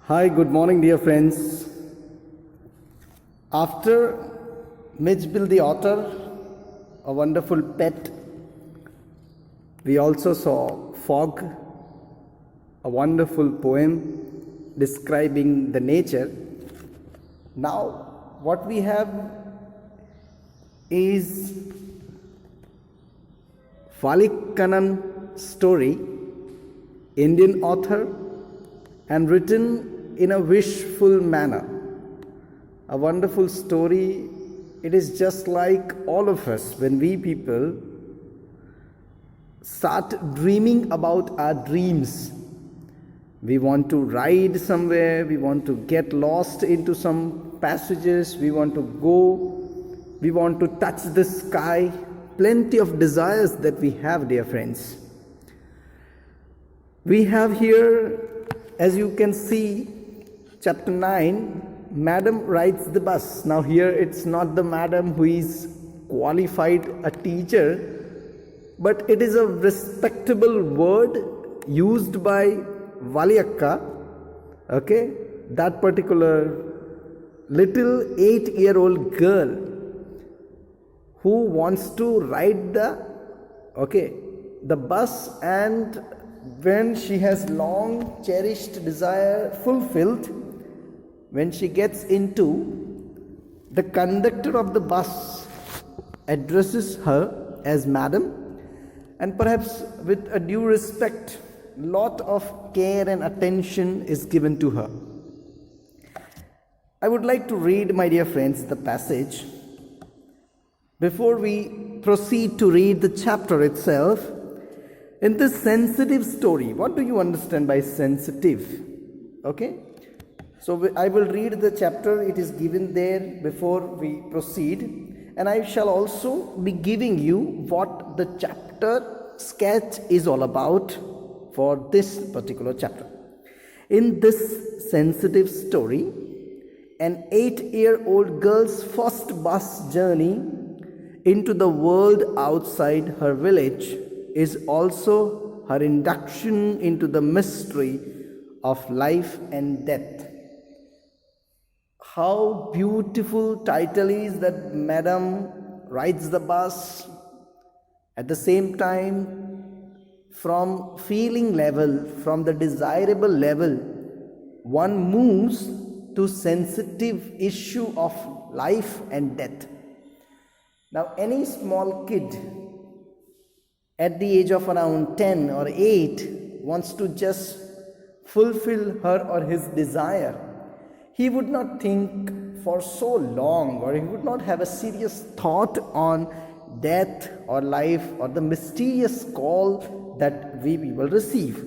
Hi, good morning, dear friends. After Mitchell the author, a wonderful pet, we also saw Fog, a wonderful poem describing the nature. Now, what we have is Valikkanan story, Indian author, and written in a wishful manner. A wonderful story. It is just like all of us when we people start dreaming about our dreams. We want to ride somewhere, we want to get lost into some passages, we want to go, we want to touch the sky. Plenty of desires that we have, dear friends. We have here, as you can see, chapter 9, Madam rides the bus. Now here it's not the madam who is qualified a teacher, but it is a respectable word used by Valiyakka, okay, that particular little 8-year-old girl who wants to ride the bus, and when she has long cherished desire fulfilled, when she gets into, the conductor of the bus addresses her as madam, and perhaps with a due respect, lot of care and attention is given to her. I would like to read, my dear friends, the passage. Before we proceed to read the chapter itself, in this sensitive story, what do you understand by sensitive? Okay? So I will read the chapter, it is given there before we proceed, and I shall also be giving you what the chapter sketch is all about for this particular chapter. In this sensitive story, an 8-year-old girl's first bus journey into the world outside her village is also her induction into the mystery of life and death. How beautiful title is that Madam rides the bus. At the same time, from feeling level, from the desirable level, one moves to sensitive issue of life and death. Now, any small kid at the age of around 10 or 8 wants to just fulfill her or his desire. He would not think for so long, or he would not have a serious thought on death or life or the mysterious call that we will receive.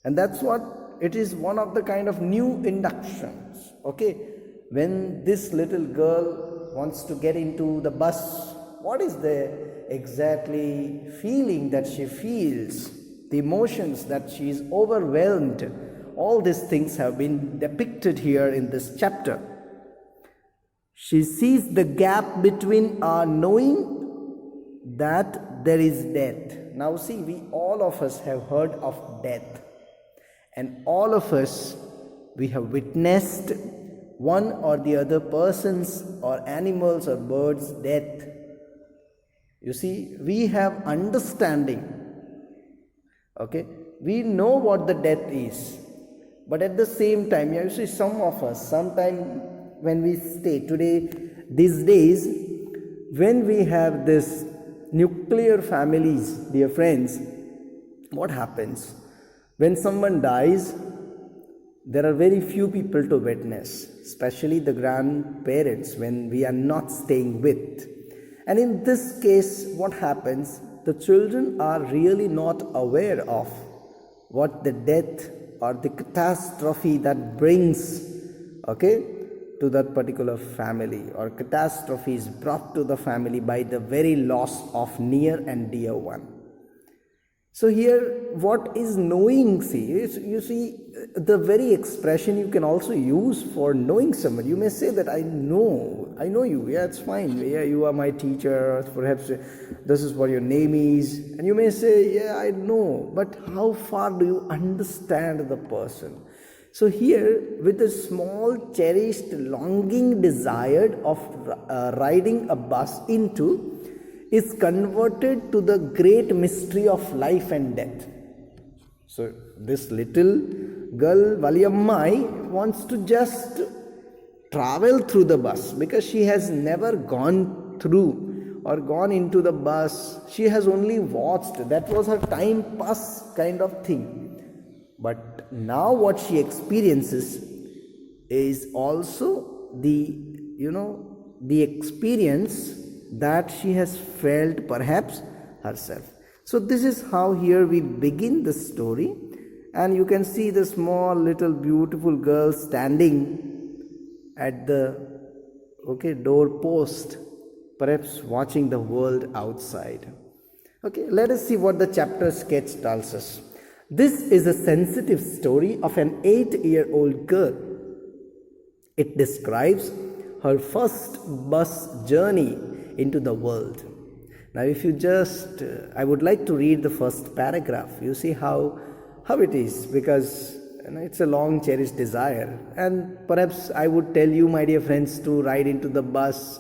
And that's what it is, one of the kind of new inductions. Okay, when this little girl wants to get into the bus, what is the exactly feeling that she feels, the emotions that she is overwhelmed? All these things have been depicted here in this chapter. She sees the gap between our knowing that there is death. Now see, we all of us have heard of death, and all of us, we have witnessed one or the other person's or animals or birds' death. You see, we have understanding. Okay, we know what the death is, but at the same time, you see, some of us, sometime when we stay today, these days, when we have this nuclear families, dear friends, what happens? When someone dies, there are very few people to witness, especially the grandparents when we are not staying with. And in this case, what happens? The children are really not aware of what the death or the catastrophe that brings, to that particular family, or catastrophe is brought to the family by the very loss of near and dear one. So here, what is knowing? See, you see, the very expression you can also use for knowing someone. You may say that I know you. Yeah, it's fine. Yeah, you are my teacher. Perhaps this is what your name is. And you may say, yeah, I know. But how far do you understand the person? So here, with a small cherished longing desired of riding a bus into, is converted to the great mystery of life and death. So this little girl Valiyammai wants to just travel through the bus because she has never gone through or gone into the bus. She has only watched. That was her time pass kind of thing. But now what she experiences is also the experience that she has felt perhaps herself. So this is how here we begin the story, and you can see the small little beautiful girl standing at the door post, perhaps watching the world outside. Okay, let us see what the chapter sketch tells us. This is a sensitive story of an 8-year-old girl. It describes her first bus journey into the world. Now, if you just, I would like to read the first paragraph. You see how it is, because it's a long cherished desire. And perhaps I would tell you, my dear friends, to ride into the bus.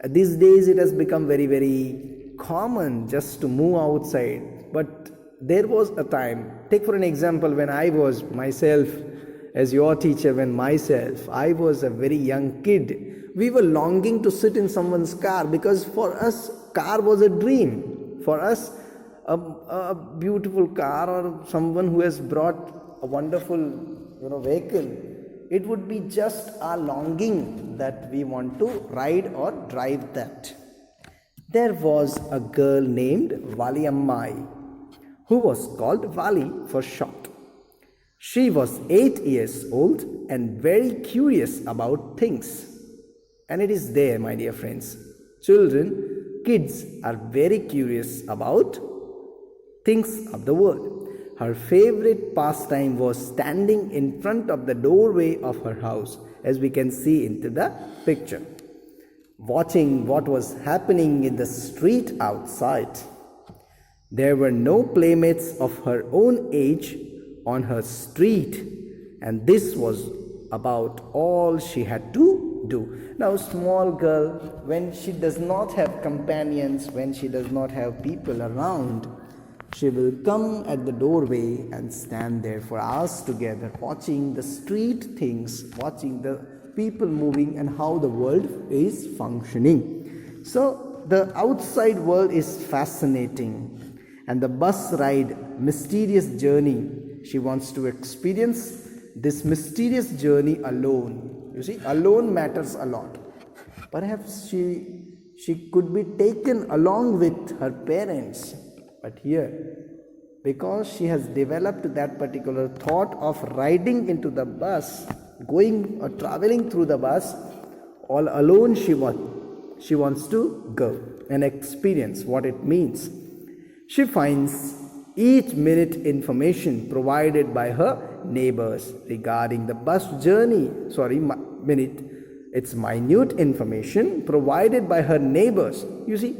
These days it has become very, very common just to move outside. But there was a time, take for an example, when I was myself, as your teacher, I was a very young kid, we were longing to sit in someone's car, because for us, car was a dream. For us, a beautiful car, or someone who has brought a wonderful vehicle, it would be just our longing that we want to ride or drive that. There was a girl named Valiyammai, who was called Vali for short. She was 8 years old and very curious about things. And it is there, my dear friends. Kids are very curious about things of the world. Her favorite pastime was standing in front of the doorway of her house, as we can see into the picture, watching what was happening in the street outside. There were no playmates of her own age on her street, and this was about all she had to do. Now, small girl, when she does not have companions, when she does not have people around, she will come at the doorway and stand there for hours together, watching the street things, watching the people moving and how the world is functioning. So the outside world is fascinating, and the bus ride, mysterious journey, she wants to experience this mysterious journey alone. You see, alone matters a lot. Perhaps she could be taken along with her parents. But here, because she has developed that particular thought of riding into the bus, going or traveling through the bus, all alone she wants to go and experience what it means. She finds each minute information provided by her neighbors regarding the bus journey. It's minute information provided by her neighbors. You see,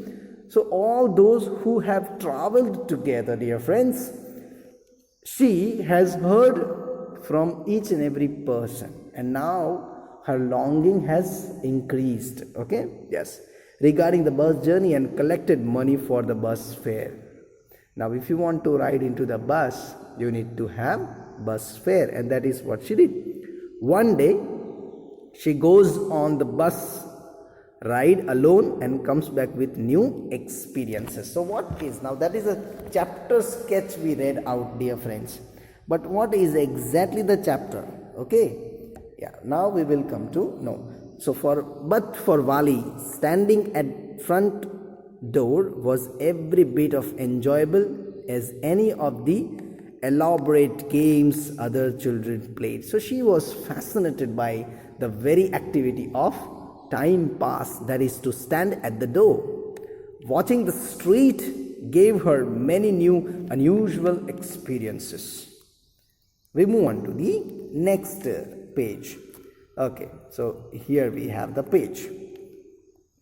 so all those who have traveled together, dear friends, she has heard from each and every person, and now her longing has increased. Okay, yes, regarding the bus journey, and collected money for the bus fare. Now, if you want to ride into the bus, you need to have bus fare, and that is what she did. One day, she goes on the bus ride alone and comes back with new experiences. So what is, now that is a chapter sketch we read out, dear friends. But what is exactly the chapter? Okay, yeah, now we will come to know. So for Vali, standing at front door was every bit of enjoyable as any of the elaborate games other children played. So she was fascinated by the very activity of time pass, that is to stand at the door. Watching the street gave her many new unusual experiences. We move on to the next page. Okay, so here we have the page.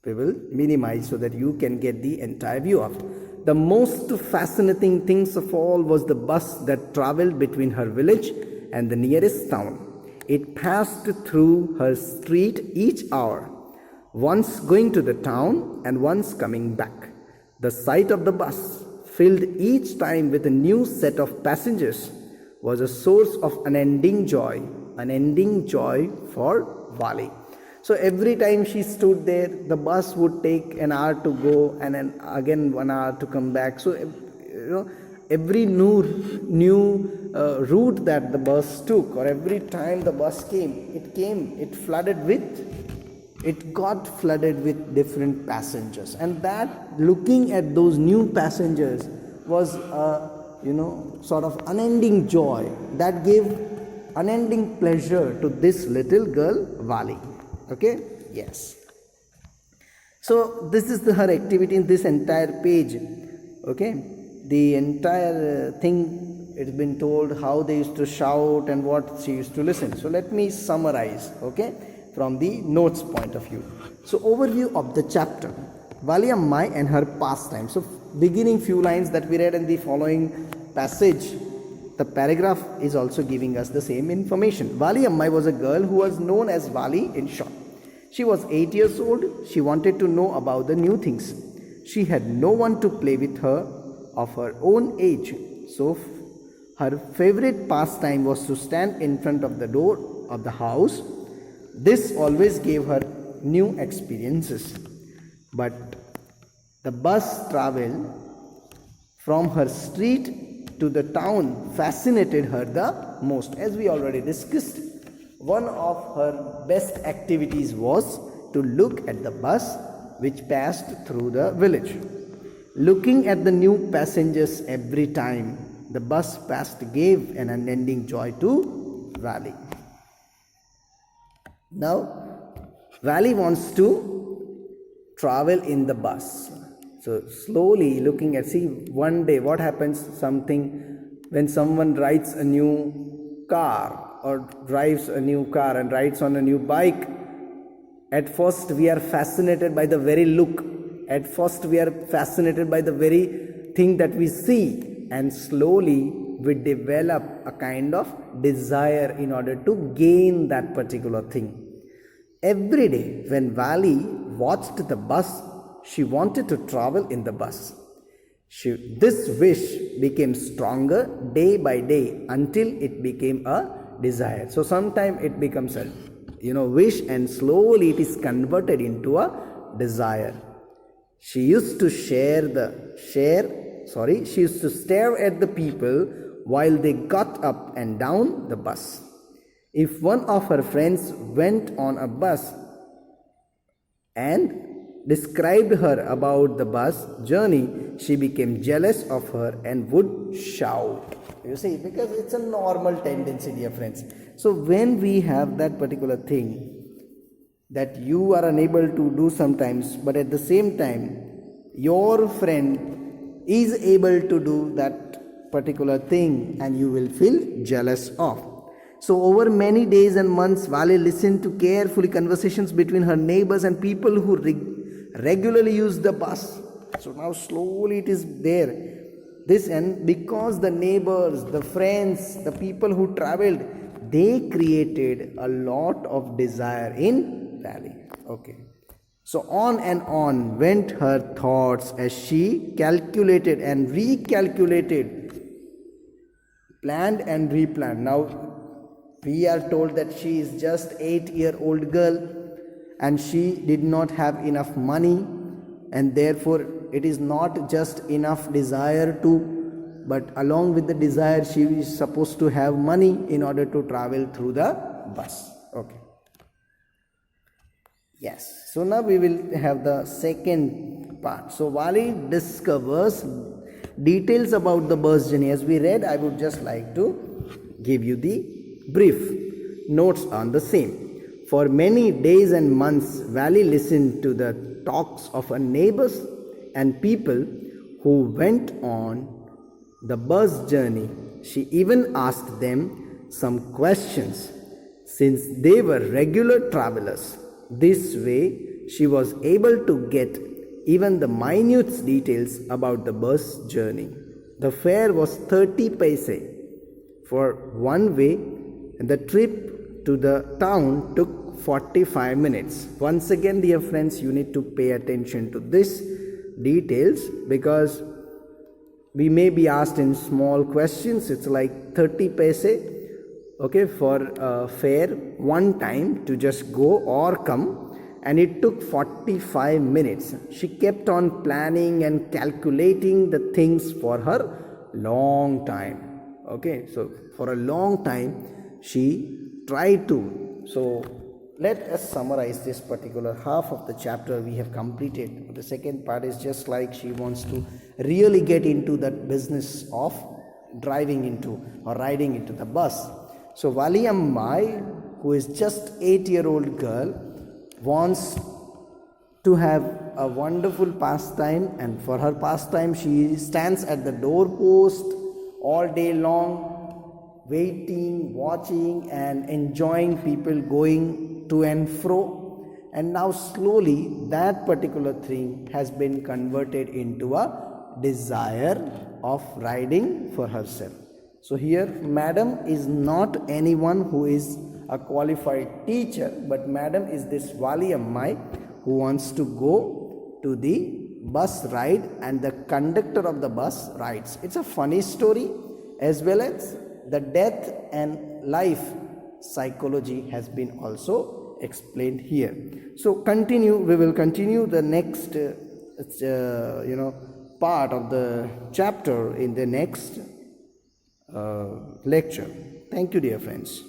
We will minimize so that you can get the entire view of it. The most fascinating things of all was the bus that traveled between her village and the nearest town. It passed through her street each hour, once going to the town and once coming back. The sight of the bus, filled each time with a new set of passengers, was a source of unending joy for Vali. So every time she stood there, the bus would take an hour to go and then again 1 hour to come back. So every new route that the bus took, or every time the bus it got flooded with different passengers, and that looking at those new passengers was sort of unending joy that gave unending pleasure to this little girl Vali. Okay, yes. So this is her activity in this entire page. Okay, the entire thing, it's been told how they used to shout and what she used to listen. So let me summarize, okay, from the notes point of view. So overview of the chapter, Vali Ammai and her pastime. So beginning few lines that we read in the following passage, the paragraph is also giving us the same information. Vali Ammai was a girl who was known as Vali in short. She was 8 years old. She wanted to know about the new things. She had no one to play with her of her own age. So her favorite pastime was to stand in front of the door of the house. This always gave her new experiences. But the bus travel from her street to the town fascinated her the most. As we already discussed, one of her best activities was to look at the bus which passed through the village. Looking at the new passengers every time the bus passed gave an unending joy to Vali. Now, Vali wants to travel in the bus. So slowly looking at, see, one day what happens, something, when someone rides a new car or drives a new car and rides on a new bike, at first we are fascinated by the very look. At first we are fascinated by the very thing that we see, and slowly we develop a kind of desire in order to gain that particular thing. Every day when Vali watched the bus, she wanted to travel in the bus. This wish became stronger day by day until it became a desire. So sometimes it becomes a wish, and slowly it is converted into a desire. She used to stare at the people while they got up and down the bus. If one of her friends went on a bus and described her about the bus journey, she became jealous of her and would shout. You see, because it's a normal tendency, dear friends. So when we have that particular thing that you are unable to do sometimes, but at the same time your friend is able to do that particular thing, and you will feel jealous of. So over many days and months, Vali listened to carefully conversations between her neighbors and people who regularly use the bus. So now slowly it is there. This, and because the neighbors, the friends, the people who traveled, they created a lot of desire in Vali. Okay. So on and on went her thoughts as she calculated and recalculated, planned and replanned. Now we are told that she is just 8-year-old girl and she did not have enough money, and therefore it is not just enough desire to, but along with the desire she is supposed to have money in order to travel through the bus. Okay. Yes. So now we will have the second part. So Vali discovers details about the bus journey. As we read, I would just like to give you the brief notes on the same. For many days and months, Vali listened to the talks of her neighbors and people who went on the bus journey. She even asked them some questions, since they were regular travelers. This way, she was able to get even the minute details about the bus journey. The fare was 30 paise for one way and the trip to the town took 45 minutes. Once again, dear friends, you need to pay attention to this details, because we may be asked in small questions. It's like 30 paise, okay, for fare one time to just go or come, and it took 45 minutes. She kept on planning and calculating the things for her long time. Okay, so for a long time she tried to. So let us summarize this particular half of the chapter we have completed. The second part is just like she wants to really get into that business of driving into or riding into the bus. So Valiammai, who is just 8-year-old girl, wants to have a wonderful pastime, and for her pastime she stands at the doorpost all day long, waiting, watching and enjoying people going to and fro. And now slowly that particular thing has been converted into a desire of riding for herself. So here madam is not anyone who is a qualified teacher, but madam is this Valiammai who wants to go to the bus ride, and the conductor of the bus rides. It's a funny story, as well as the death and life psychology has been also explained here. So we will continue the next part of the chapter in the next lecture. Thank you, dear friends.